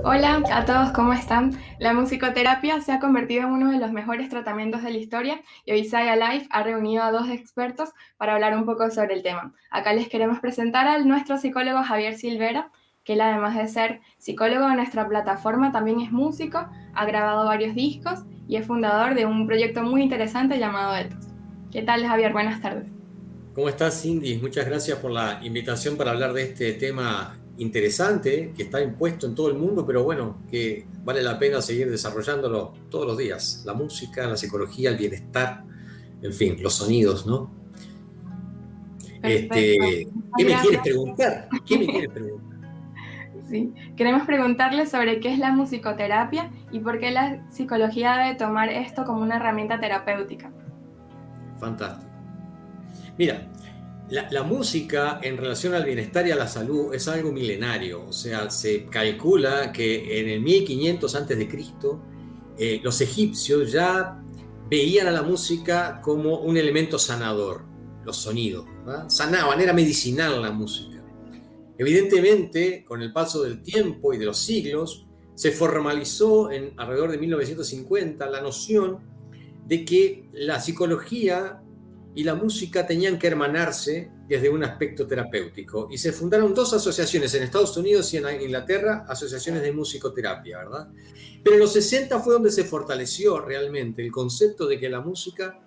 Hola a todos, ¿cómo están? La musicoterapia se ha convertido en uno de los mejores tratamientos de la historia y hoy Saga Life ha reunido a dos expertos para hablar un poco sobre el tema. Acá les queremos presentar al nuestro psicólogo Javier Silvera, que él además de ser psicólogo de nuestra plataforma también es músico, ha grabado varios discos y es fundador de un proyecto muy interesante llamado Ethos. ¿Qué tal, Javier? Buenas tardes. ¿Cómo estás, Cindy? Muchas gracias por la invitación para hablar de este tema interesante que está impuesto en todo el mundo, pero bueno, que vale la pena seguir desarrollándolo todos los días. La música, la psicología, el bienestar, en fin, los sonidos, ¿no? Perfecto. Muchas ¿Qué me quieres gracias. preguntar? ¿Qué me quieres preguntar? Sí, queremos preguntarle sobre qué es la musicoterapia y por qué la psicología debe tomar esto como una herramienta terapéutica. Fantástico. Mira, la música en relación al bienestar y a la salud es algo milenario, o sea, se calcula que en el 1500 antes de Cristo los egipcios ya veían a la música como un elemento sanador, los sonidos, ¿verdad? Sanaban, era medicinal la música. Evidentemente, con el paso del tiempo y de los siglos, se formalizó en alrededor de 1950 la noción de que la psicología y la música tenían que hermanarse desde un aspecto terapéutico. Y se fundaron dos asociaciones en Estados Unidos y en Inglaterra, asociaciones de musicoterapia, ¿verdad? Pero en los 60 fue donde se fortaleció realmente el concepto de que la música,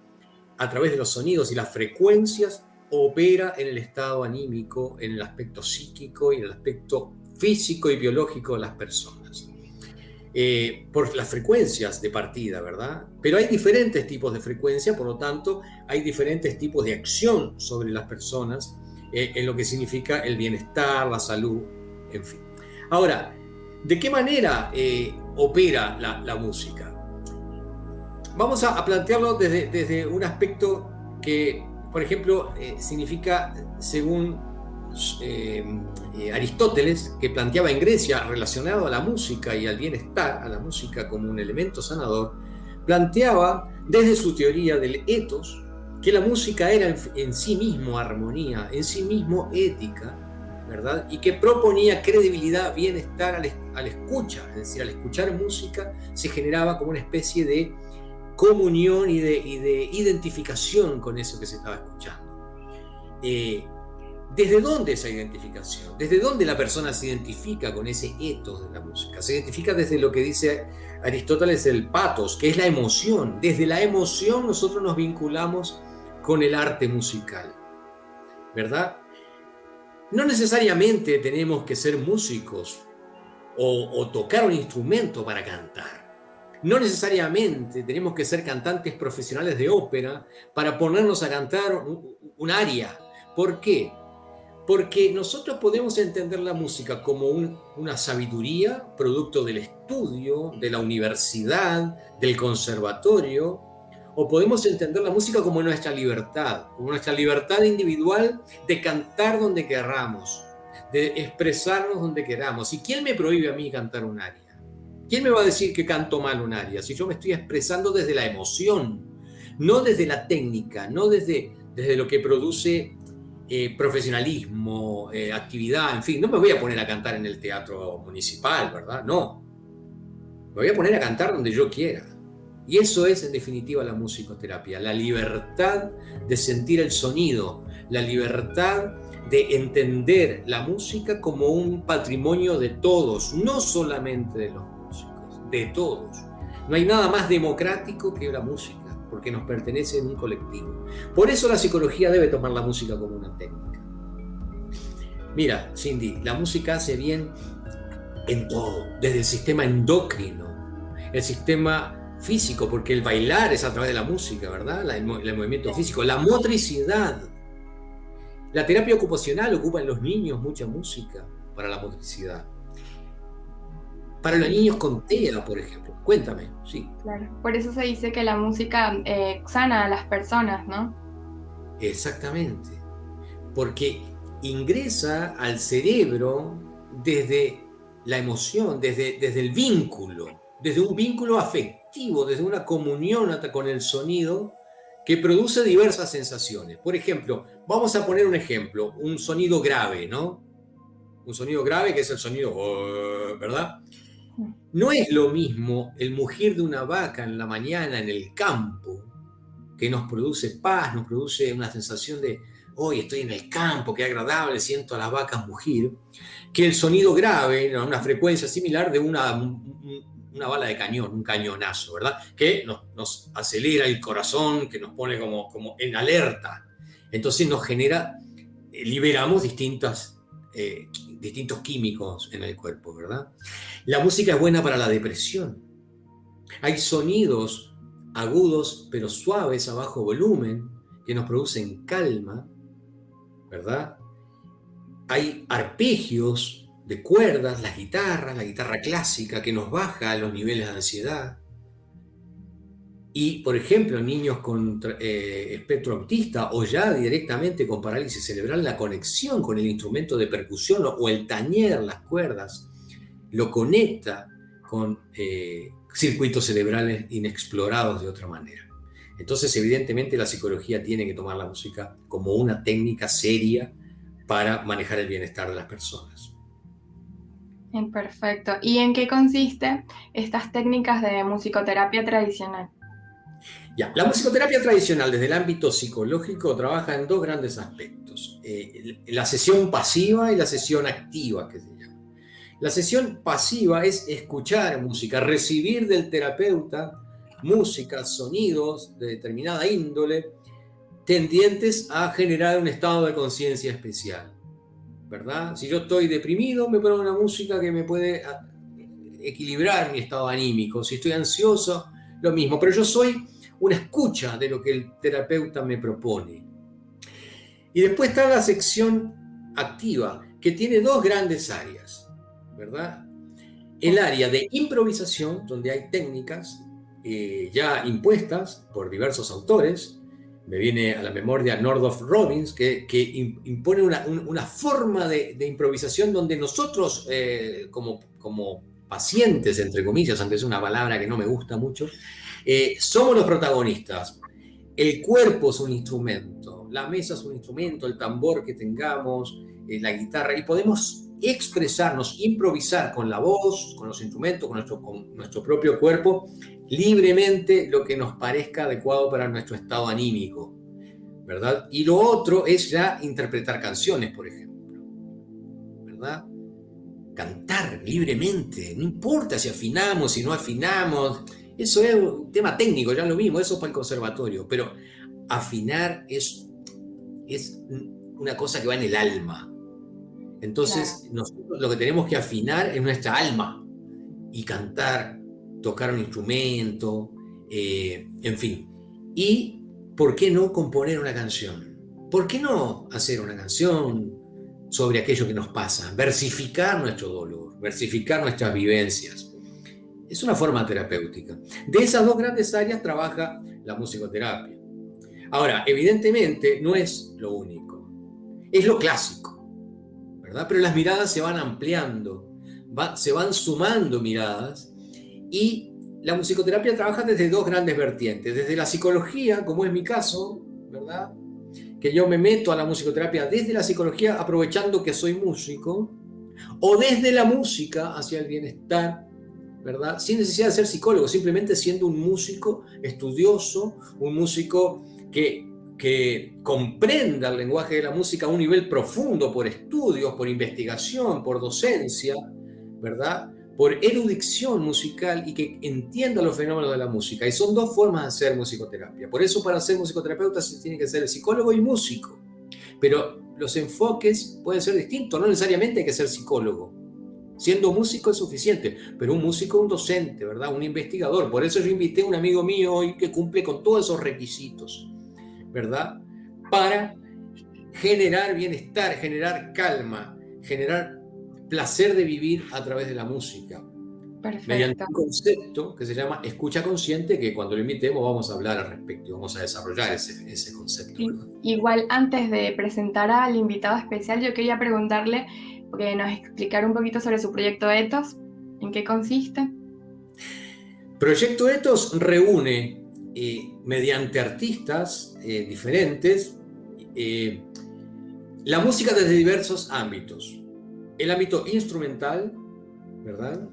a través de los sonidos y las frecuencias, opera en el estado anímico, en el aspecto psíquico y en el aspecto físico y biológico de las personas. Por las frecuencias de partida, ¿verdad? Pero hay diferentes tipos de frecuencia, por lo tanto, hay diferentes tipos de acción sobre las personas en lo que significa el bienestar, la salud, en fin. Ahora, ¿de qué manera opera la música? Vamos a plantearlo desde un aspecto que, por ejemplo, significa, según eh, Aristóteles, que planteaba en Grecia relacionado a la música y al bienestar, a la música como un elemento sanador, planteaba desde su teoría del ethos que la música era en sí mismo armonía, en sí mismo ética, ¿verdad? Y que proponía credibilidad, bienestar al escucha, es decir, al escuchar música se generaba como una especie de comunión y de identificación con eso que se estaba escuchando. ¿Desde dónde esa identificación? ¿Desde dónde la persona se identifica con ese ethos de la música? Se identifica desde lo que dice Aristóteles, el pathos, que es la emoción. Desde la emoción nosotros nos vinculamos con el arte musical, ¿verdad? No necesariamente tenemos que ser músicos o tocar un instrumento para cantar. No necesariamente tenemos que ser cantantes profesionales de ópera para ponernos a cantar un aria. ¿Por qué? Porque nosotros podemos entender la música como una sabiduría, producto del estudio, de la universidad, del conservatorio, o podemos entender la música como nuestra libertad individual de cantar donde querramos, de expresarnos donde queramos. ¿Y quién me prohíbe a mí cantar un aria? ¿Quién me va a decir que canto mal un aria? Si yo me estoy expresando desde la emoción, no desde la técnica, no desde lo que produce profesionalismo, actividad, en fin, no me voy a poner a cantar en el teatro municipal, ¿verdad? No, me voy a poner a cantar donde yo quiera. Y eso es, en definitiva, la musicoterapia, la libertad de sentir el sonido, la libertad de entender la música como un patrimonio de todos, no solamente de los músicos, de todos. No hay nada más democrático que la música, porque nos pertenece en un colectivo. Por eso la psicología debe tomar la música como una técnica. Mira, Cindy, la música hace bien en todo, desde el sistema endocrino, el sistema físico, porque el bailar es a través de la música, ¿verdad? El movimiento físico, la motricidad. La terapia ocupacional ocupa en los niños mucha música para la motricidad. Para los niños con TEA, por ejemplo. Cuéntame, sí. Claro. Por eso se dice que la música sana a las personas, ¿no? Exactamente. Porque ingresa al cerebro desde la emoción, desde el vínculo, desde un vínculo afectivo, desde una comunión con el sonido que produce diversas sensaciones. Por ejemplo, vamos a poner un ejemplo, un sonido grave, ¿no? un sonido grave que es el sonido, ¿verdad? No es lo mismo el mugir de una vaca en la mañana en el campo, que nos produce paz, nos produce una sensación de, hoy estoy en el campo, qué agradable, siento a las vacas mugir, que el sonido grave, a una frecuencia similar de una bala de cañón, un cañonazo, ¿verdad? Que nos acelera el corazón, que nos pone como en alerta. Entonces nos genera, liberamos distintos químicos en el cuerpo, ¿verdad? La música es buena para la depresión. Hay sonidos agudos pero suaves a bajo volumen que nos producen calma, ¿verdad? Hay arpegios de cuerdas, la guitarra clásica que nos baja los niveles de ansiedad. Y, por ejemplo, niños con espectro autista o ya directamente con parálisis cerebral, la conexión con el instrumento de percusión o el tañer las cuerdas lo conecta con circuitos cerebrales inexplorados de otra manera. Entonces, evidentemente, la psicología tiene que tomar la música como una técnica seria para manejar el bienestar de las personas. Perfecto. ¿Y en qué consiste estas técnicas de musicoterapia tradicional? Ya, la musicoterapia tradicional desde el ámbito psicológico trabaja en dos grandes aspectos. La sesión pasiva y la sesión activa, que se llama. La sesión pasiva es escuchar música, recibir del terapeuta música, sonidos de determinada índole, tendientes a generar un estado de conciencia especial, ¿verdad? Si yo estoy deprimido, me pongo una música que me puede equilibrar mi estado anímico. Si estoy ansioso, lo mismo. Pero yo soy una escucha de lo que el terapeuta me propone. Y después está la sección activa, que tiene dos grandes áreas, ¿verdad? El área de improvisación, donde hay técnicas ya impuestas por diversos autores. Me viene a la memoria Northrop Robbins, que impone una forma de improvisación donde nosotros, como pacientes, entre comillas, aunque es una palabra que no me gusta mucho, somos los protagonistas. El cuerpo es un instrumento, la mesa es un instrumento, el tambor que tengamos, la guitarra, y podemos expresarnos, improvisar con la voz, con los instrumentos, con nuestro propio cuerpo, libremente lo que nos parezca adecuado para nuestro estado anímico, ¿verdad? Y lo otro es ya interpretar canciones, por ejemplo, ¿verdad? Cantar libremente, no importa si afinamos, si no afinamos, eso es un tema técnico, ya lo mismo, eso es para el conservatorio, pero afinar es una cosa que va en el alma. Entonces, claro, nosotros lo que tenemos que afinar es nuestra alma y cantar, tocar un instrumento, en fin. Y, ¿por qué no componer una canción? ¿Por qué no hacer una canción sobre aquello que nos pasa? Versificar nuestro dolor, versificar nuestras vivencias. Es una forma terapéutica. De esas dos grandes áreas trabaja la musicoterapia. Ahora, evidentemente, no es lo único. Es lo clásico, ¿verdad? Pero las miradas se van ampliando, se van sumando miradas, y la musicoterapia trabaja desde dos grandes vertientes. Desde la psicología, como es mi caso, ¿verdad? Que yo me meto a la musicoterapia desde la psicología aprovechando que soy músico, o desde la música hacia el bienestar, ¿verdad? Sin necesidad de ser psicólogo, simplemente siendo un músico estudioso, un músico que comprenda el lenguaje de la música a un nivel profundo por estudios, por investigación, por docencia, ¿verdad? Por erudición musical, y que entienda los fenómenos de la música. Y son dos formas de hacer musicoterapia. Por eso, para ser musicoterapeuta se tiene que ser el psicólogo y músico. Pero los enfoques pueden ser distintos, no necesariamente hay que ser psicólogo. Siendo músico es suficiente, pero un músico es un docente, ¿verdad? Un investigador. Por eso yo invité a un amigo mío hoy que cumple con todos esos requisitos, ¿verdad? Para generar bienestar, generar calma, generar placer de vivir a través de la música. Perfecto. Mediante un concepto que se llama escucha consciente, que cuando lo invitemos vamos a hablar al respecto, vamos a desarrollar ese concepto. Sí. Igual, antes de presentar al invitado especial, yo quería preguntarle que nos explicara un poquito sobre su proyecto Ethos, ¿en qué consiste? Proyecto Ethos reúne mediante artistas diferentes la música desde diversos ámbitos. el ámbito instrumental, ¿verdad?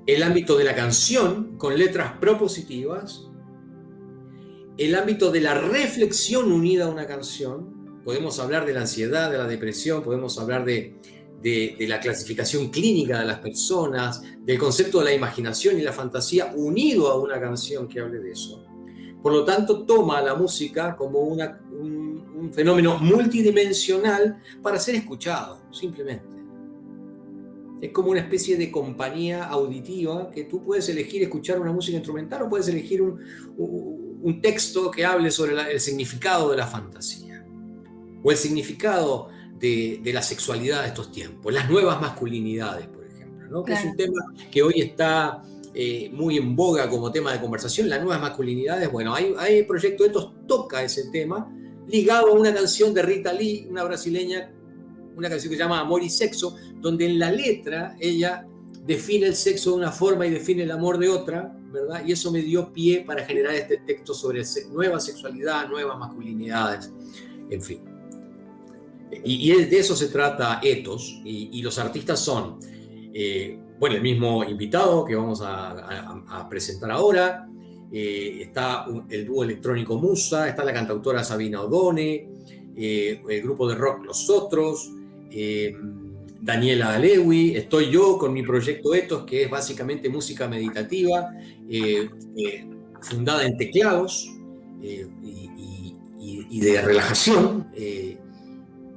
El ámbito de la canción con letras propositivas, el ámbito de la reflexión unida a una canción. Podemos hablar de la ansiedad, de la depresión, podemos hablar de la clasificación clínica de las personas, del concepto de la imaginación y la fantasía unido a una canción que hable de eso. Por lo tanto, toma la música como un fenómeno multidimensional para ser escuchado, simplemente. Es como una especie de compañía auditiva que tú puedes elegir escuchar una música instrumental o puedes elegir un texto que hable sobre el significado de la fantasía o el significado de la sexualidad de estos tiempos, las nuevas masculinidades, por ejemplo, ¿no? Que es un tema que hoy está muy en boga como tema de conversación, las nuevas masculinidades. Bueno, hay Proyecto Ethos toca ese tema ligado a una canción de Rita Lee, una brasileña, una canción que se llama Amor y Sexo, donde en la letra ella define el sexo de una forma y define el amor de otra, ¿verdad? Y eso me dio pie para generar este texto sobre nueva sexualidad, nuevas masculinidades, en fin. Y de eso se trata Ethos, y los artistas son, bueno, el mismo invitado que vamos a presentar ahora, está el dúo electrónico Musa, está la cantautora Sabina Odone, el grupo de rock Los Otros, Daniela Alewi, estoy yo con mi proyecto Ethos, que es básicamente música meditativa, fundada en teclados y de relajación,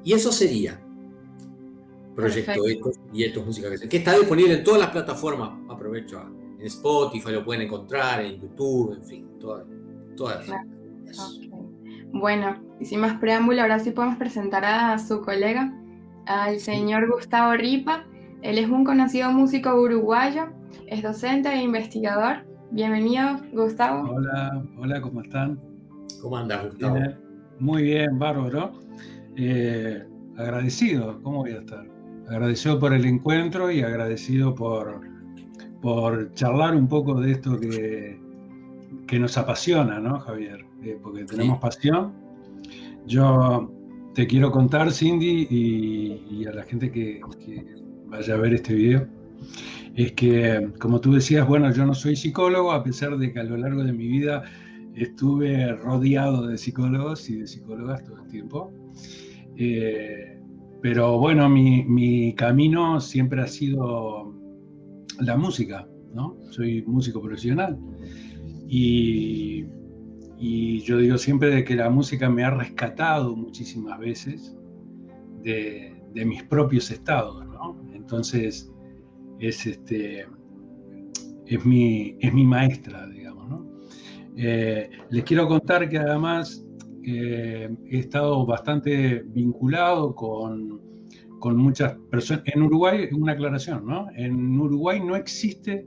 y eso sería Proyecto Ethos y Ethos Música, que está disponible en todas las plataformas. Aprovecho, en Spotify lo pueden encontrar, en YouTube, en fin, todas. Okay. Bueno, y sin más preámbulo, ahora sí podemos presentar a su colega, al señor Gustavo Ripa. Él es un conocido músico uruguayo, es docente e investigador. Bienvenido, Gustavo. Hola, ¿cómo están? ¿Cómo andas, Gustavo? Muy bien, bárbaro. Agradecido, ¿cómo voy a estar? Agradecido por el encuentro y agradecido por charlar un poco de esto que nos apasiona, ¿no, Javier? Porque tenemos pasión. Yo te quiero contar, Cindy, y a la gente que vaya a ver este video, es que, como tú decías, bueno, yo no soy psicólogo, a pesar de que a lo largo de mi vida estuve rodeado de psicólogos y de psicólogas todo el tiempo. Pero bueno, mi camino siempre ha sido la música, ¿no? Soy músico profesional y yo digo siempre de que la música me ha rescatado muchísimas veces de mis propios estados, ¿no? Entonces es mi maestra, digamos, ¿no? Les quiero contar que además he estado bastante vinculado con muchas personas. En Uruguay, una aclaración, ¿no? En Uruguay no existe,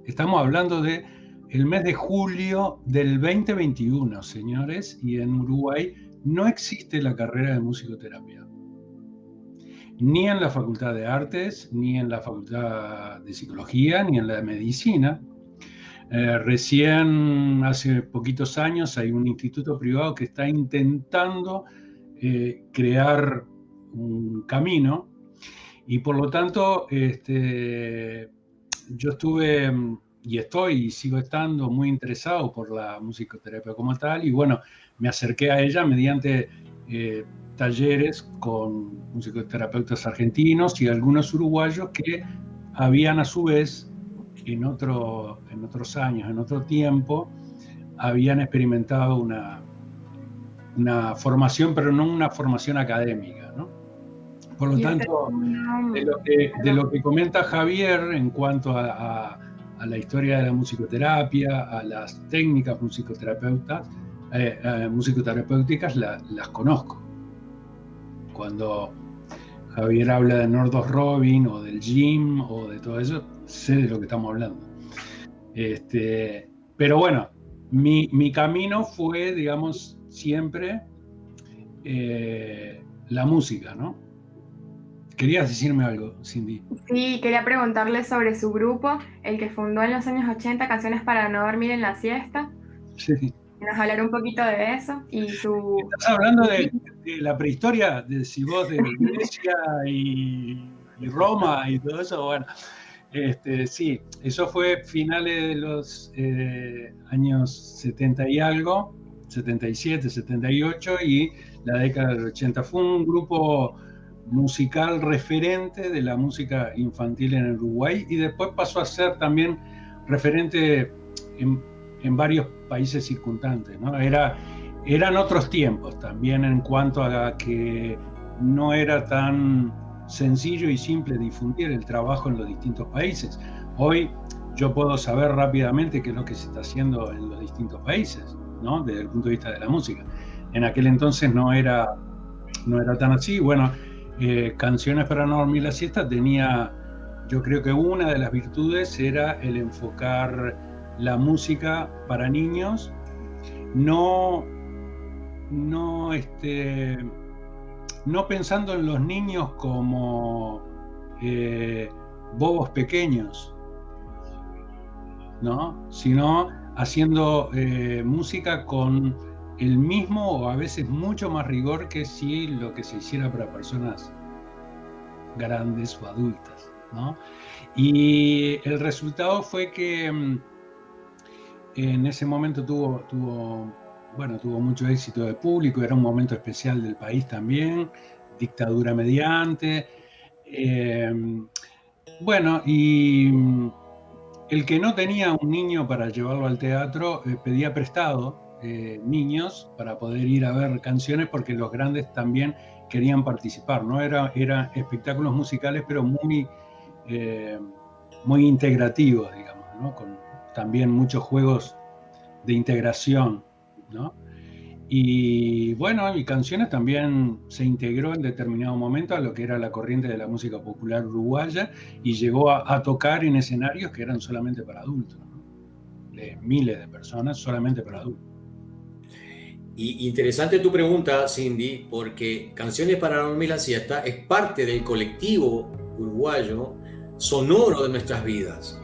estamos hablando de el mes de julio del 2021, señores, y en Uruguay no existe la carrera de musicoterapia. Ni en la Facultad de Artes, ni en la Facultad de Psicología, ni en la de Medicina. Recién, hace poquitos años, hay un instituto privado que está intentando crear un camino, y por lo tanto yo estuve y estoy y sigo estando muy interesado por la musicoterapia como tal, y bueno, me acerqué a ella mediante talleres con musicoterapeutas argentinos y algunos uruguayos que habían a su vez en otros años, en otro tiempo, habían experimentado una formación, pero no una formación académica, ¿no? Por lo tanto, de lo que comenta Javier en cuanto a la historia de la musicoterapia, a las técnicas musicoterapéuticas, las conozco. Cuando Javier habla de Nordos Robin o del Jim o de todo eso, sé de lo que estamos hablando. Pero bueno, mi camino fue, digamos, siempre la música, ¿no? ¿Querías decirme algo, Cindy? Sí, quería preguntarle sobre su grupo, el que fundó en los años 80, Canciones para no dormir en la siesta. Sí. Nos hablar un poquito de eso y su... Estás hablando de la prehistoria, si vos de Grecia y Roma y todo eso, bueno, sí, eso fue finales de los años 70 y algo, 77, 78 y la década del 80. Fue un grupo musical referente de la música infantil en Uruguay y después pasó a ser también referente en varios países circundantes, ¿no? Eran otros tiempos también en cuanto a que no era tan sencillo y simple difundir el trabajo en los distintos países. Hoy yo puedo saber rápidamente qué es lo que se está haciendo en los distintos países, ¿no? Desde el punto de vista de la música. En aquel entonces no era tan así. Bueno, Canciones para no dormir la siesta tenía, yo creo que una de las virtudes era el enfocar la música para niños, no pensando en los niños como bobos pequeños, ¿no? Sino haciendo música con el mismo o a veces mucho más rigor que si lo que se hiciera para personas grandes o adultas, ¿no? Y el resultado fue que en ese momento tuvo mucho éxito de público, era un momento especial del país también, dictadura mediante. Y el que no tenía un niño para llevarlo al teatro pedía prestado niños para poder ir a ver canciones porque los grandes también querían participar, ¿no? Eran espectáculos musicales pero muy integrativos, digamos, ¿no? Con también muchos juegos de integración, ¿no? Y bueno, mi Canciones también se integró en determinado momento a lo que era la corriente de la música popular uruguaya y llegó a tocar en escenarios que eran solamente para adultos, ¿no? De miles de personas solamente para adultos. Y interesante tu pregunta, Cindy, porque Canciones para no dormir la siesta es parte del colectivo uruguayo sonoro de nuestras vidas.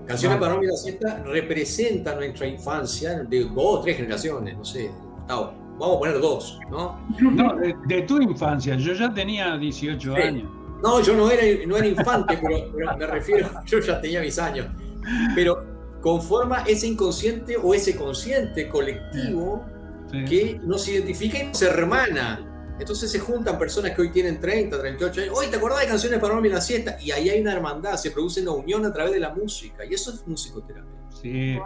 Canciones para no dormir la siesta representa nuestra infancia de 2 o 3 generaciones, no sé, Gustavo. Vamos a poner 2, ¿no? No, de tu infancia. Yo ya tenía 18 años. No, yo no era infante, pero me refiero, yo ya tenía mis años. Pero conforma ese inconsciente o ese consciente colectivo que nos identifica y nos hermana. Entonces se juntan personas que hoy tienen 30, 38 años. Hoy, ¿te acordás de Canciones para no dormir la siesta? Y ahí hay una hermandad, se produce una unión a través de la música. Y eso es musicoterapia. Sí.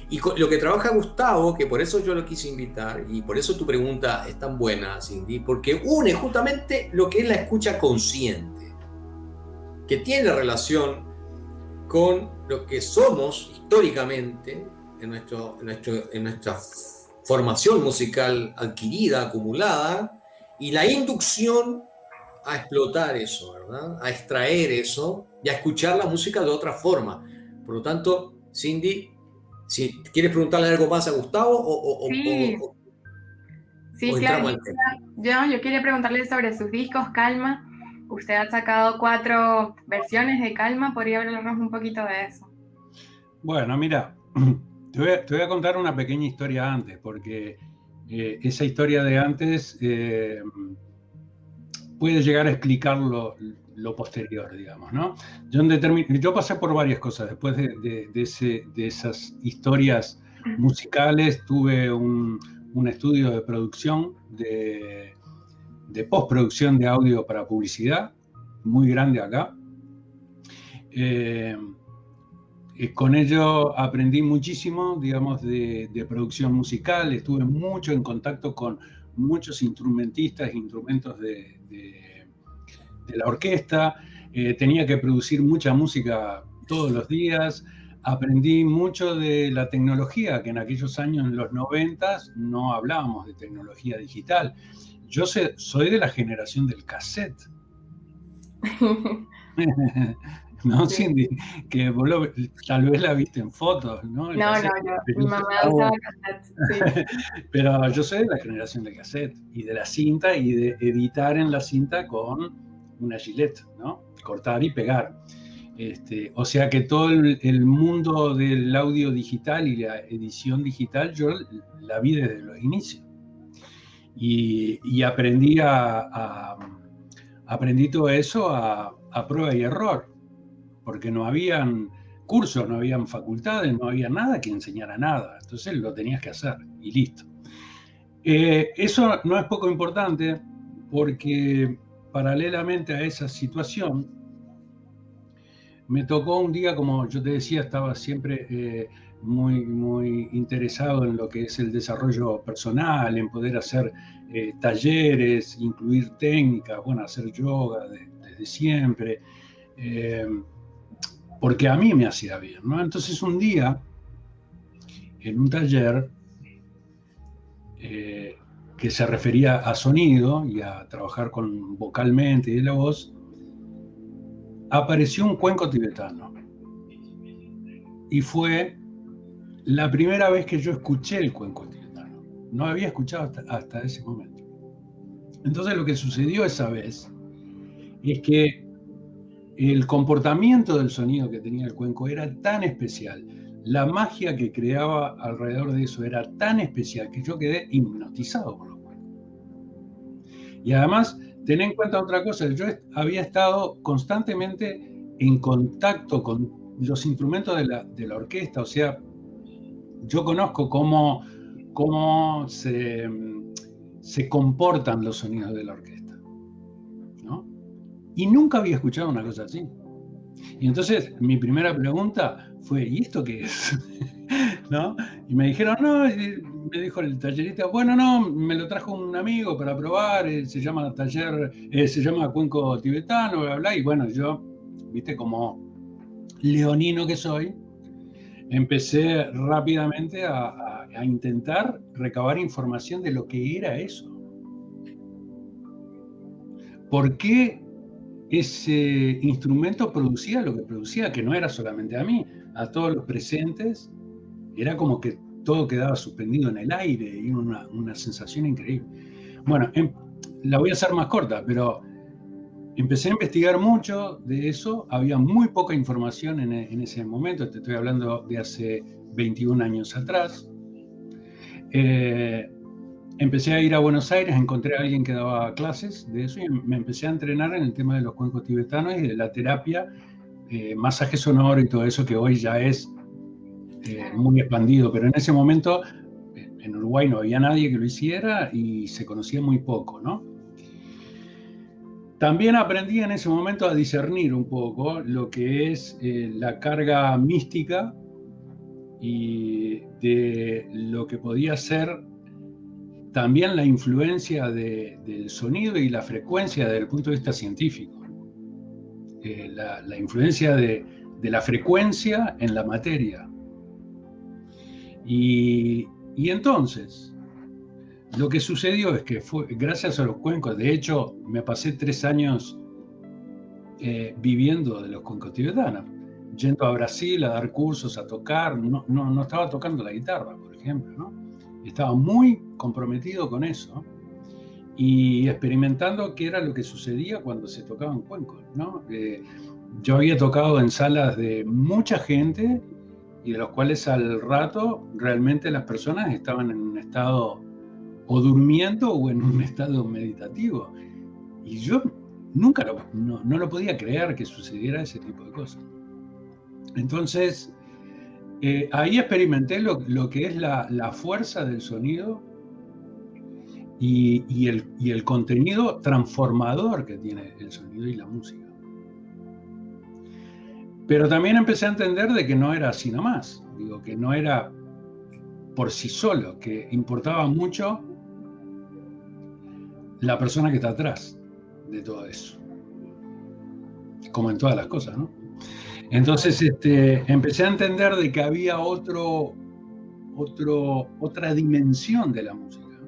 Y lo que trabaja Gustavo, que por eso yo lo quise invitar, y por eso tu pregunta es tan buena, Cindy, porque une justamente lo que es la escucha consciente, que tiene relación con lo que somos históricamente en nuestra formación musical adquirida, acumulada, y la inducción a explotar eso, ¿verdad? A extraer eso y a escuchar la música de otra forma. Por lo tanto, Cindy, si quieres preguntarle algo más a Gustavo Sí, claro. Yo quería preguntarle sobre sus discos, Calma. Usted ha sacado 4 versiones de Calma. ¿Podría hablarnos un poquito de eso? Bueno, mira, te voy a contar una pequeña historia antes, porque esa historia de antes puede llegar a explicar lo posterior, digamos, ¿no? Yo pasé por varias cosas. Después de esas historias musicales, tuve un estudio de producción, de postproducción de audio para publicidad, muy grande acá. Con ello aprendí muchísimo, digamos, de producción musical. Estuve mucho en contacto con muchos instrumentistas, instrumentos de la orquesta. Tenía que producir mucha música todos los días. Aprendí mucho de la tecnología, que en aquellos años, en los 90, no hablábamos de tecnología digital. Yo soy de la generación del cassette. ¿No, sí. Cindy? Que vos tal vez la viste en fotos, ¿no? No, mi mamá usaba cassette, sí. Pero yo soy de la generación del cassette y de la cinta y de editar en la cinta con una Gillette, ¿no? Cortar y pegar. O sea que todo el mundo del audio digital y la edición digital yo la vi desde los inicios. Y aprendí todo eso a prueba y error, porque no habían cursos, no habían facultades, no había nada que enseñara nada. Entonces lo tenías que hacer y listo. Eso no es poco importante, porque paralelamente a esa situación, me tocó un día, como yo te decía, estaba siempre muy, muy interesado en lo que es el desarrollo personal, en poder hacer talleres, incluir técnicas, bueno, hacer yoga desde siempre, porque a mí me hacía bien, ¿no? Entonces un día, en un taller que se refería a sonido y a trabajar con vocalmente y la voz, apareció un cuenco tibetano. Y fue la primera vez que yo escuché el cuenco tibetano. No había escuchado hasta ese momento. Entonces lo que sucedió esa vez es que el comportamiento del sonido que tenía el cuenco era tan especial, la magia que creaba alrededor de eso era tan especial que yo quedé hipnotizado por los cuencos. Y además, ten en cuenta otra cosa, yo había estado constantemente en contacto con los instrumentos de la orquesta, o sea, yo conozco cómo se comportan los sonidos de la orquesta, ¿no? Y nunca había escuchado una cosa así. Y entonces mi primera pregunta fue, ¿y esto qué es? ¿No? Y me dijeron, no, me dijo el tallerista, bueno, no, me lo trajo un amigo para probar, se llama cuenco tibetano, bla, bla, y bueno, yo, viste, como leonino que soy, empecé rápidamente a intentar recabar información de lo que era eso. ¿Por qué ese instrumento producía lo que producía? Que no era solamente a mí, a todos los presentes, era como que todo quedaba suspendido en el aire y una sensación increíble. Bueno, la voy a hacer más corta, pero empecé a investigar mucho de eso, había muy poca información en ese momento, te estoy hablando de hace 21 años atrás. Empecé a ir a Buenos Aires, encontré a alguien que daba clases de eso y me empecé a entrenar en el tema de los cuencos tibetanos y de la terapia, masaje sonoro y todo eso, que hoy ya es muy expandido, pero en ese momento en Uruguay no había nadie que lo hiciera y se conocía muy poco, ¿no? También aprendí en ese momento a discernir un poco lo que es la carga mística y de lo que podía ser también la influencia del sonido y la frecuencia desde el punto de vista científico. La influencia de la frecuencia en la materia. Y entonces, lo que sucedió es que fue gracias a los cuencos, de hecho, me pasé 3 años viviendo de los cuencos tibetanos, yendo a Brasil a dar cursos, a tocar, no estaba tocando la guitarra, por ejemplo, ¿no? Estaba muy comprometido con eso y experimentando qué era lo que sucedía cuando se tocaban cuencos, ¿no? Yo había tocado en salas de mucha gente y de los cuales al rato realmente las personas estaban en un estado o durmiendo o en un estado meditativo. Y yo nunca no lo podía creer que sucediera ese tipo de cosas. Entonces, ahí experimenté lo que es la fuerza del sonido y el contenido transformador que tiene el sonido y la música. Pero también empecé a entender de que no era así nomás, digo, que no era por sí solo, que importaba mucho la persona que está atrás de todo eso, como en todas las cosas, ¿no? Entonces empecé a entender de que había otra dimensión de la música,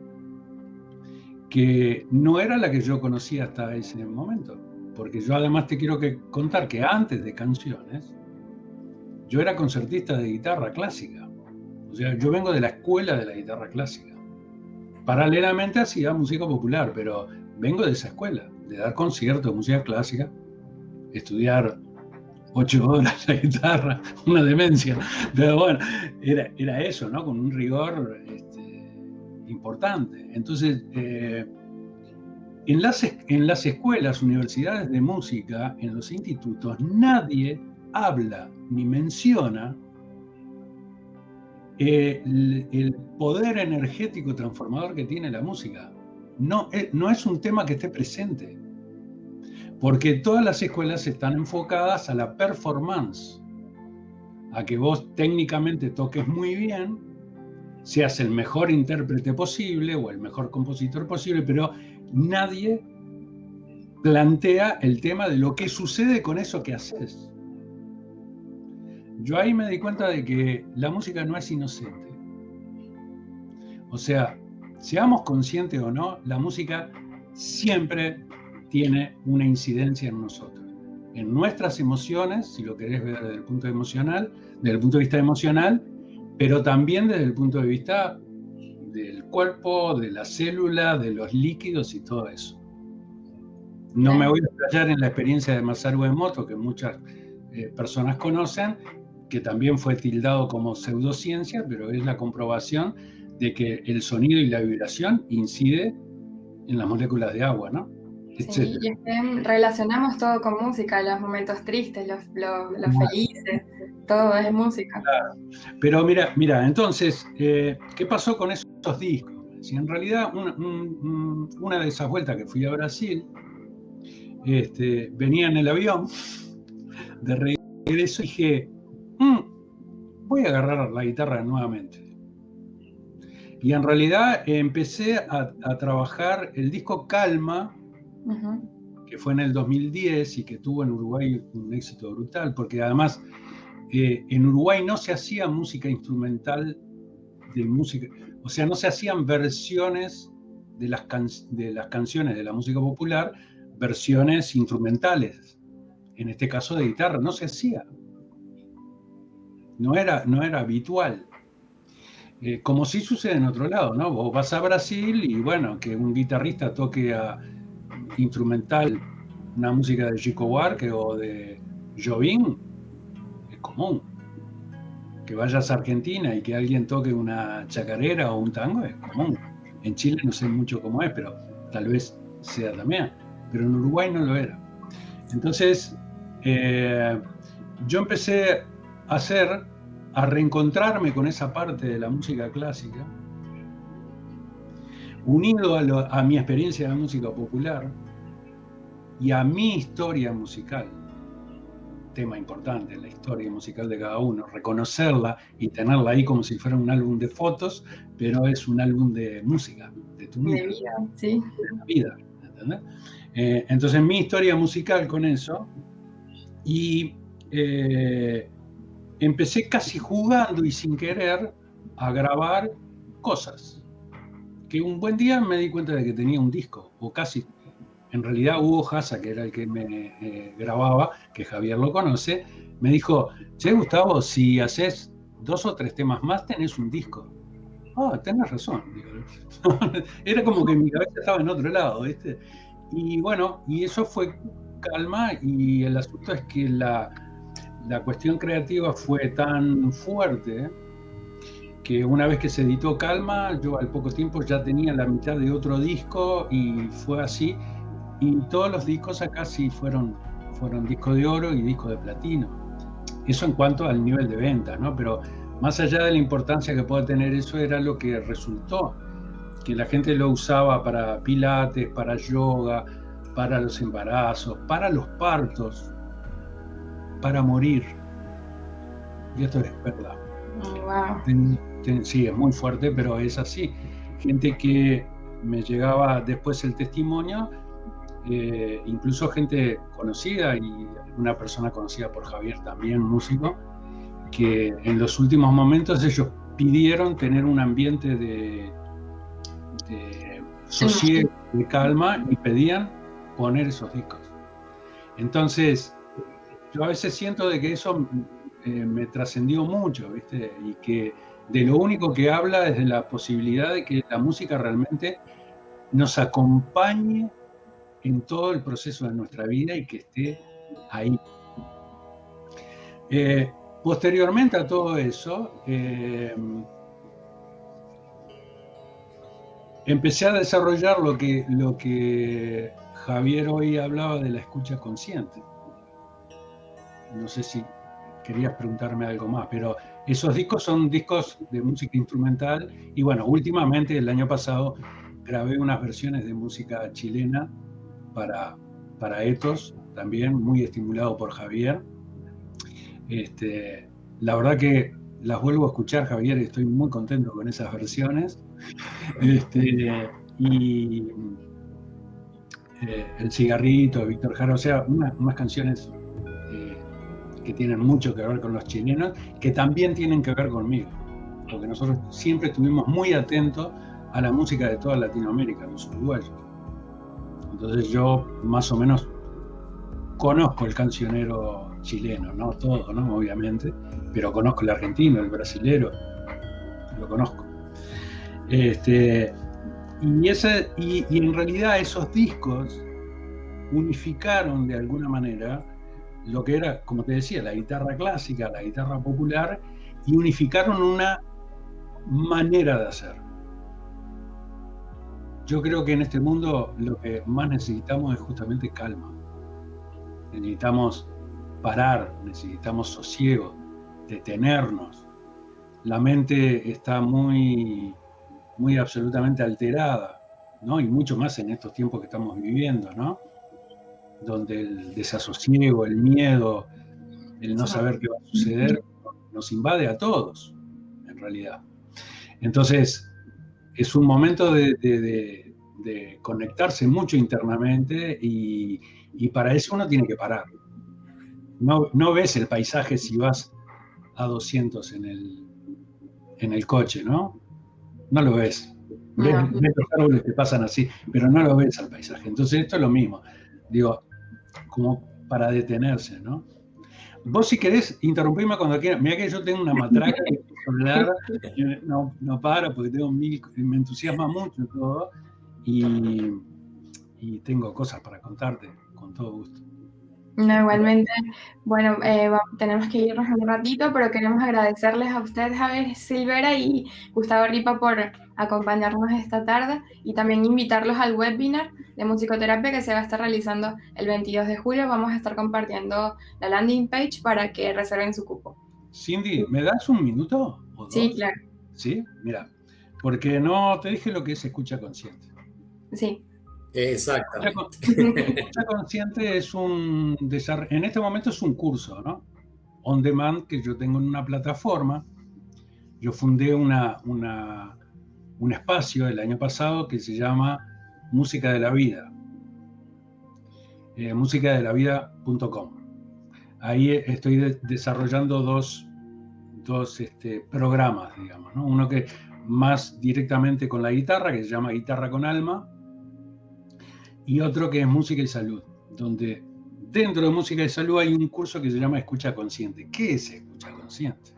que no era la que yo conocía hasta ese momento. Porque yo además te quiero contar que antes de Canciones, yo era concertista de guitarra clásica. O sea, yo vengo de la escuela de la guitarra clásica. Paralelamente hacía música popular, pero vengo de esa escuela, de dar conciertos de música clásica, estudiar 8 horas la guitarra, una demencia. Pero bueno, era eso, ¿no? Con un rigor importante. Entonces, en las escuelas, universidades de música, en los institutos, nadie habla ni menciona el poder energético transformador que tiene la música. No es un tema que esté presente, porque todas las escuelas están enfocadas a la performance, a que vos técnicamente toques muy bien, seas el mejor intérprete posible o el mejor compositor posible, pero nadie plantea el tema de lo que sucede con eso que haces. Yo ahí me di cuenta de que la música no es inocente. O sea, seamos conscientes o no, la música siempre tiene una incidencia en nosotros, en nuestras emociones, si lo querés ver desde el punto de vista emocional, pero también desde el punto de vista del cuerpo, de la célula, de los líquidos y todo eso. No me voy a explayar en la experiencia de Masaru Emoto, que muchas personas conocen, que también fue tildado como pseudociencia, pero es la comprobación de que el sonido y la vibración incide en las moléculas de agua, ¿no? Sí, y es que relacionamos todo con música, los momentos tristes, los felices, todo es música. Claro. Pero mira, entonces, ¿qué pasó con esos discos? Si en realidad una de esas vueltas que fui a Brasil, venía en el avión de regreso y dije, voy a agarrar la guitarra nuevamente. Y en realidad empecé a trabajar el disco Calma, que fue en el 2010 y que tuvo en Uruguay un éxito brutal, porque además en Uruguay no se hacía música instrumental de música, o sea, no se hacían versiones de las canciones de la música popular, versiones instrumentales, en este caso de guitarra, no se hacía. No era habitual. Como sí sucede en otro lado, ¿no? Vos vas a Brasil y bueno, que un guitarrista toque instrumental una música de Chico Buarque o de Jobim, es común. Que vayas a Argentina y que alguien toque una chacarera o un tango, es común. En Chile no sé mucho cómo es, pero tal vez sea también. Pero en Uruguay no lo era. Entonces, yo empecé a reencontrarme con esa parte de la música clásica, unido a mi experiencia de música popular y a mi historia musical, tema importante, la historia musical de cada uno, reconocerla y tenerla ahí como si fuera un álbum de fotos, pero es un álbum de música, de tu vida. De vida, sí. De la vida, ¿entendés? Entonces mi historia musical con eso, y empecé casi jugando y sin querer a grabar cosas, que un buen día me di cuenta de que tenía un disco, o casi. En realidad Hugo Hasa, que era el que me grababa, que Javier lo conoce, me dijo, che Gustavo, si haces 2 o 3 temas más tenés un disco. Tenés razón. Era como que mi cabeza estaba en otro lado, ¿viste? Y bueno, y eso fue Calma, y el asunto es que la cuestión creativa fue tan fuerte que una vez que se editó Calma, yo al poco tiempo ya tenía la mitad de otro disco y fue así. Y todos los discos acá sí fueron disco de oro y disco de platino. Eso en cuanto al nivel de venta, ¿no? Pero más allá de la importancia que pueda tener eso, era lo que resultó, que la gente lo usaba para pilates, para yoga, para los embarazos, para los partos, para morir. Y esto es verdad. Wow. Sí, es muy fuerte, pero es así. Gente que me llegaba después el testimonio, incluso gente conocida y una persona conocida por Javier también, músico, que en los últimos momentos ellos pidieron tener un ambiente de sosiego, de calma, y pedían poner esos discos. Entonces, yo a veces siento de que eso me trascendió mucho, ¿viste? Y que de lo único que habla es de la posibilidad de que la música realmente nos acompañe en todo el proceso de nuestra vida y que esté ahí. Posteriormente a todo eso, empecé a desarrollar lo que Javier hoy hablaba de la escucha consciente. No sé si querías preguntarme algo más, pero esos discos son discos de música instrumental y bueno, últimamente el año pasado grabé unas versiones de música chilena para Ethos, también muy estimulado por Javier. La verdad que las vuelvo a escuchar, Javier, y estoy muy contento con esas versiones. Y El Cigarrito de Víctor Jara, o sea, unas canciones que tienen mucho que ver con los chilenos, que también tienen que ver conmigo, porque nosotros siempre estuvimos muy atentos a la música de toda Latinoamérica, los uruguayos. Entonces yo más o menos conozco el cancionero chileno, no todo, ¿no? Obviamente, pero conozco el argentino, el brasilero, lo conozco. Y en realidad esos discos unificaron de alguna manera lo que era, como te decía, la guitarra clásica, la guitarra popular, y unificaron una manera de hacer. Yo creo que en este mundo lo que más necesitamos es justamente calma. Necesitamos parar, necesitamos sosiego, detenernos. La mente está muy absolutamente alterada, ¿no? Y mucho más en estos tiempos que estamos viviendo, ¿no? Donde el desasosiego, el miedo, el no saber qué va a suceder, nos invade a todos, en realidad. Entonces, es un momento de conectarse mucho internamente y para eso uno tiene que parar. No ves el paisaje si vas a 200 en el coche, ¿no? No lo ves. Ves los árboles que pasan así, pero no lo ves al paisaje. Entonces esto es lo mismo. Digo, como para detenerse, ¿no? Vos si querés interrumpirme cuando quieras. Mirá que yo tengo una matraca que hablar, no paro porque me entusiasma mucho todo y tengo cosas para contarte con todo gusto. No, igualmente, bueno, tenemos que irnos un ratito, pero queremos agradecerles a ustedes, Javier Silvera y Gustavo Ripa, por acompañarnos esta tarde y también invitarlos al webinar de musicoterapia que se va a estar realizando el 22 de julio. Vamos a estar compartiendo la landing page para que reserven su cupo. Cindy, ¿me das un minuto o dos? Sí, claro. Sí, mira, porque no te dije lo que es escucha consciente. Sí. Exactamente. Escucha consciente es en este momento es un curso, ¿no? On demand que yo tengo en una plataforma. Yo fundé un espacio el año pasado que se llama Música de la Vida, musicadelavida.com. Ahí estoy desarrollando dos programas, digamos, ¿no? Uno que más directamente con la guitarra, que se llama Guitarra con Alma, y otro que es Música y Salud, donde dentro de Música y Salud hay un curso que se llama Escucha Consciente. ¿Qué es Escucha Consciente?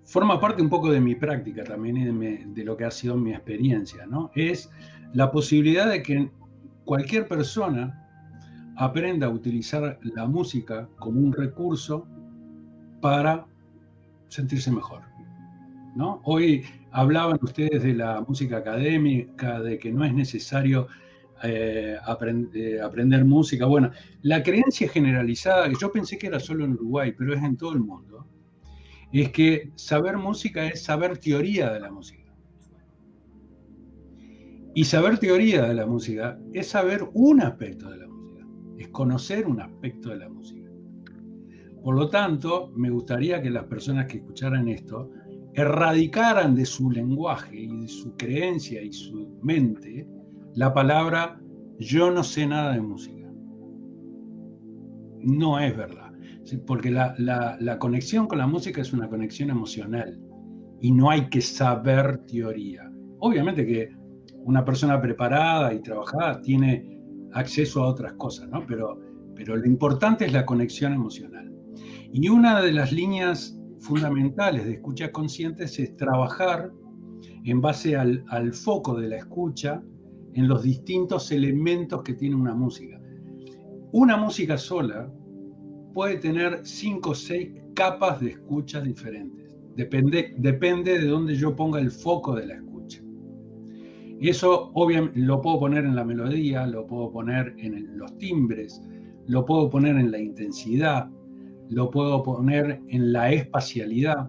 Forma parte un poco de mi práctica también, de lo que ha sido mi experiencia, ¿no? Es la posibilidad de que cualquier persona aprenda a utilizar la música como un recurso para sentirse mejor, ¿no? Hoy hablaban ustedes de la música académica, de que no es necesario aprender música. Bueno, la creencia generalizada, que yo pensé que era solo en Uruguay, pero es en todo el mundo, es que saber música es saber teoría de la música. Y saber teoría de la música es saber un aspecto de la música, es conocer un aspecto de la música. Por lo tanto, me gustaría que las personas que escucharan esto erradicaran de su lenguaje y de su creencia y su mente la palabra yo no sé nada de música. No es verdad, porque la conexión con la música es una conexión emocional y no hay que saber teoría. Obviamente que una persona preparada y trabajada tiene acceso a otras cosas, ¿no? Pero lo importante es la conexión emocional. Y una de las líneas fundamentales de escucha consciente es trabajar en base al foco de la escucha en los distintos elementos que tiene una música. Una música sola puede tener 5 o 6 capas de escuchas diferentes, Depende de dónde yo ponga el foco de la escucha. Y eso obviamente lo puedo poner en la melodía, lo puedo poner en los timbres, lo puedo poner en la intensidad, lo puedo poner en la espacialidad,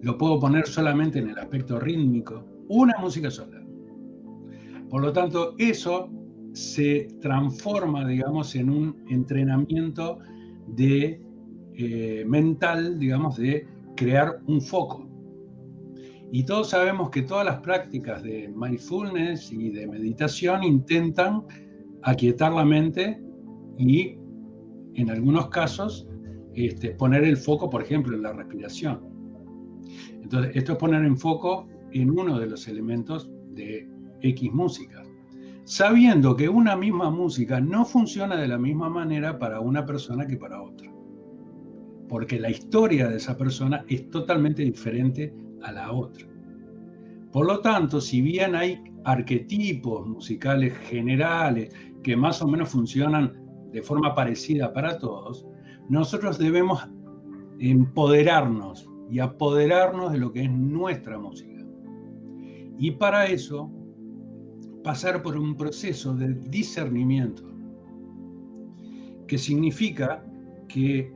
lo puedo poner solamente en el aspecto rítmico, una música sola. Por lo tanto, eso se transforma, digamos, en un entrenamiento mental, digamos, de crear un foco. Y todos sabemos que todas las prácticas de mindfulness y de meditación intentan aquietar la mente y, en algunos casos, poner el foco, por ejemplo, en la respiración. Entonces, esto es poner en foco en uno de los elementos de X música, sabiendo que una misma música no funciona de la misma manera para una persona que para otra, porque la historia de esa persona es totalmente diferente a la otra. Por lo tanto, si bien hay arquetipos musicales generales que más o menos funcionan de forma parecida para todos, nosotros debemos empoderarnos y apoderarnos de lo que es nuestra música. Y para eso, pasar por un proceso de discernimiento, que significa que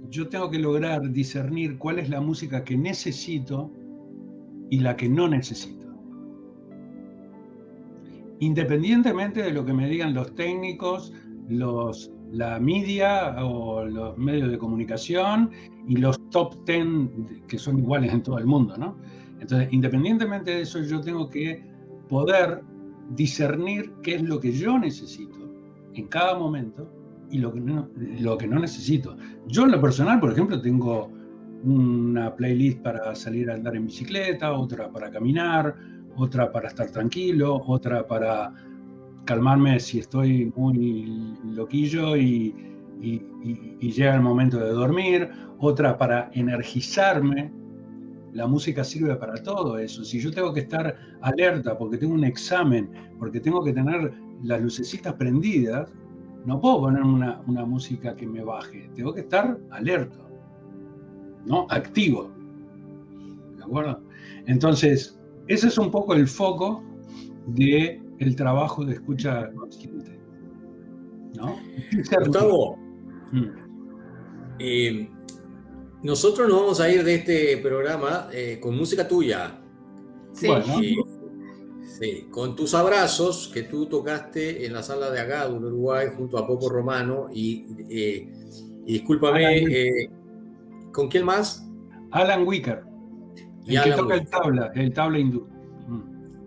yo tengo que lograr discernir cuál es la música que necesito y la que no necesito. Independientemente de lo que me digan los técnicos, la media o los medios de comunicación y los top 10 que son iguales en todo el mundo, ¿no? Entonces, independientemente de eso, yo tengo que poder discernir qué es lo que yo necesito en cada momento y lo que no necesito. Yo en lo personal, por ejemplo, tengo una playlist para salir a andar en bicicleta, otra para caminar, otra para estar tranquilo, otra para calmarme si estoy muy loquillo y llega el momento de dormir, otra para energizarme. La música sirve para todo eso. Si yo tengo que estar alerta porque tengo un examen, porque tengo que tener las lucecitas prendidas, no puedo poner una música que me baje. Tengo que estar alerta, ¿no? Activo. ¿De acuerdo? Entonces, ese es un poco el foco del trabajo de escucha consciente, ¿no? Gustavo, nosotros nos vamos a ir de este programa con música tuya. Sí. Bueno. Sí, con tus abrazos que tú tocaste en la sala de Agado, en Uruguay, junto a Popo Romano. Y discúlpame, ¿con quién más? Alan Wicker, el que toca el tabla hindú.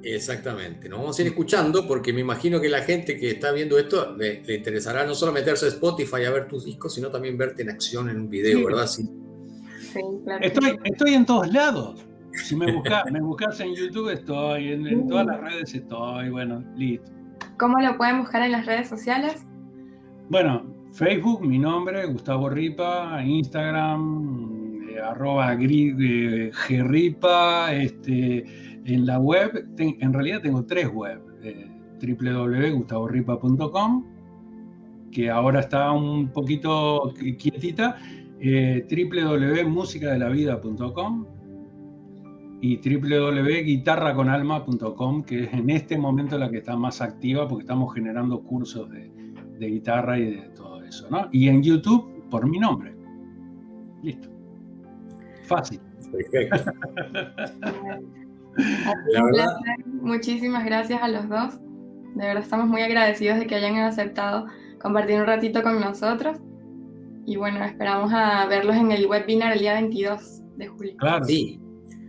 Exactamente, nos vamos a ir escuchando porque me imagino que la gente que está viendo esto le interesará no solo meterse a Spotify a ver tus discos, sino también verte en acción en un video, sí. ¿Verdad? Sí. Sí, claro. Estoy en todos lados. Si me buscas en YouTube estoy, en todas las redes estoy, bueno, listo. ¿Cómo lo pueden buscar en las redes sociales? Bueno, Facebook, mi nombre, Gustavo Ripa, Instagram, @gripa, en la web, en realidad tengo 3 webs, www.gustavoripa.com, que ahora está un poquito quietita, www.musicadelavida.com y www.guitarraconalma.com, que es en este momento la que está más activa porque estamos generando cursos de guitarra y de todo eso, ¿no? Y en YouTube, por mi nombre. Listo. Fácil. Perfecto. La verdad, muchísimas gracias a los dos. De verdad estamos muy agradecidos de que hayan aceptado compartir un ratito con nosotros. Y bueno, esperamos a verlos en el webinar el día 22 de julio. Claro. Sí,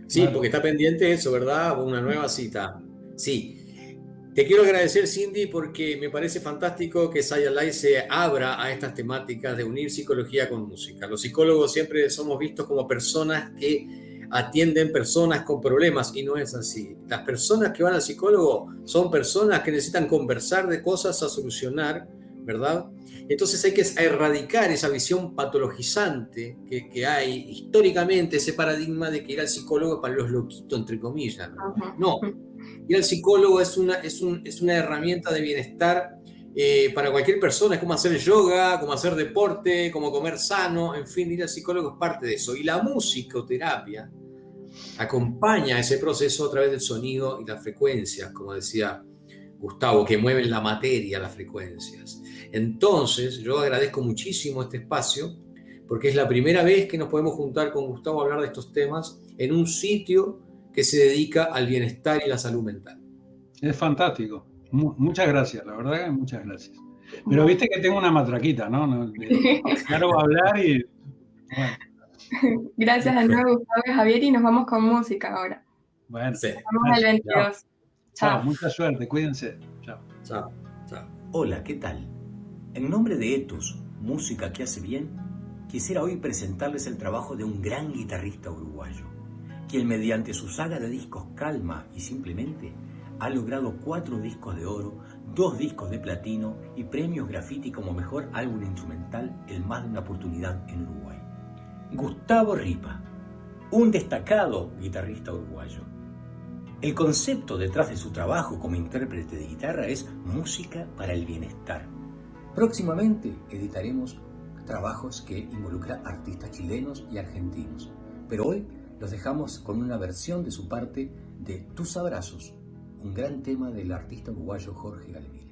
claro. Porque está pendiente eso, ¿verdad? Una nueva cita. Sí. Te quiero agradecer, Cindy, porque me parece fantástico que Saya Live se abra a estas temáticas de unir psicología con música. Los psicólogos siempre somos vistos como personas que atienden personas con problemas y no es así. Las personas que van al psicólogo son personas que necesitan conversar de cosas a solucionar, ¿verdad? Entonces hay que erradicar esa visión patologizante que hay históricamente, ese paradigma de que ir al psicólogo es para los loquitos, entre comillas. No, ir al psicólogo es una herramienta de bienestar para cualquier persona, es como hacer yoga, como hacer deporte, como comer sano, en fin, ir al psicólogo es parte de eso. Y la musicoterapia acompaña ese proceso a través del sonido y las frecuencias, como decía Gustavo, que mueven la materia, las frecuencias. Entonces, yo agradezco muchísimo este espacio, porque es la primera vez que nos podemos juntar con Gustavo a hablar de estos temas en un sitio que se dedica al bienestar y la salud mental. Es fantástico. Muchas gracias, la verdad que muchas gracias. Pero viste que tengo una matraquita, ¿no? Claro, hablar y... Bueno. Gracias de nuevo, Gustavo y Javier, y nos vamos con música ahora. Bueno, sí. Nos vemos el 22. Chao, mucha suerte, cuídense. Chao. Chao, chao. Hola, ¿qué tal? En nombre de Ethos, música que hace bien, quisiera hoy presentarles el trabajo de un gran guitarrista uruguayo, quien mediante su saga de discos Calma y Simplemente ha logrado 4 discos de oro, 2 discos de platino y premios Graffiti como mejor álbum instrumental en más de una oportunidad en Uruguay. Gustavo Ripa, un destacado guitarrista uruguayo. El concepto detrás de su trabajo como intérprete de guitarra es música para el bienestar. Próximamente editaremos trabajos que involucran artistas chilenos y argentinos, pero hoy los dejamos con una versión de su parte de Tus Abrazos, un gran tema del artista uruguayo Jorge Galemir.